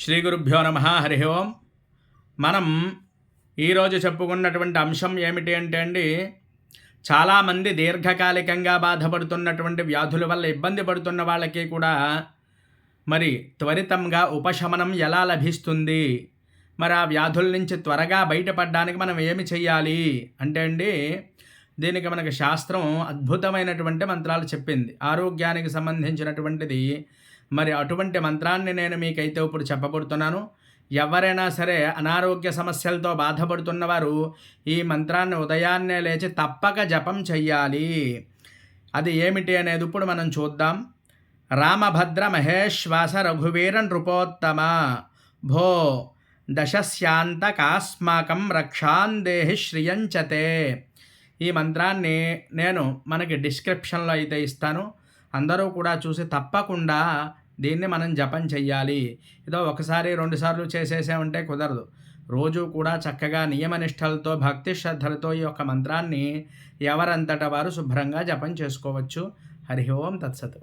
శ్రీ గురుభ్యో నమః. హరి ఓం. మనం ఈరోజు చెప్పుకున్నటువంటి అంశం ఏమిటి అంటే అండి, చాలామంది దీర్ఘకాలికంగా బాధపడుతున్నటువంటి వ్యాధుల వల్ల ఇబ్బంది పడుతున్న వాళ్ళకి కూడా మరి త్వరితంగా ఉపశమనం ఎలా లభిస్తుంది, మరి ఆ వ్యాధుల నుంచి త్వరగా బయటపడడానికి మనం ఏమి చేయాలి అంటే అండి, దీనికి మనకి శాస్త్రం అద్భుతమైనటువంటి మంత్రాలు చెప్పింది. ఆరోగ్యానికి సంబంధించినటువంటిది. మరి అటువంటి మంత్రాన్ని నేను మీకైతే ఇప్పుడు చెప్పబడుతున్నాను. ఎవరైనా సరే అనారోగ్య సమస్యలతో బాధపడుతున్నవారు ఈ మంత్రాన్ని ఉదయాన్నే లేచి తప్పక జపం చెయ్యాలి. అది ఏమిటి అనేది ఇప్పుడు మనం చూద్దాం. రామభద్ర మహేశ్వాస రఘువీర నృపోత్తమ భో దశస్యాంతకాస్మాకం రక్షాందేహి శ్రియంచతే. ఈ మంత్రాన్ని నేను మనకి డిస్క్రిప్షన్లో అయితే ఇస్తాను. అందరూ కూడా చూసి తప్పకుండా దీన్ని మనం జపం చెయ్యాలి. ఏదో ఒకసారి 2 సార్లు చేసేసామంటే కుదరదు. రోజు కూడా చక్కగా నియమనిష్టలతో భక్తి శ్రద్ధలతో ఈ యొక్క మంత్రాన్ని ఎవరంతట వారు శుభ్రంగా జపం చేసుకోవచ్చు. హరి ఓం తత్సత్.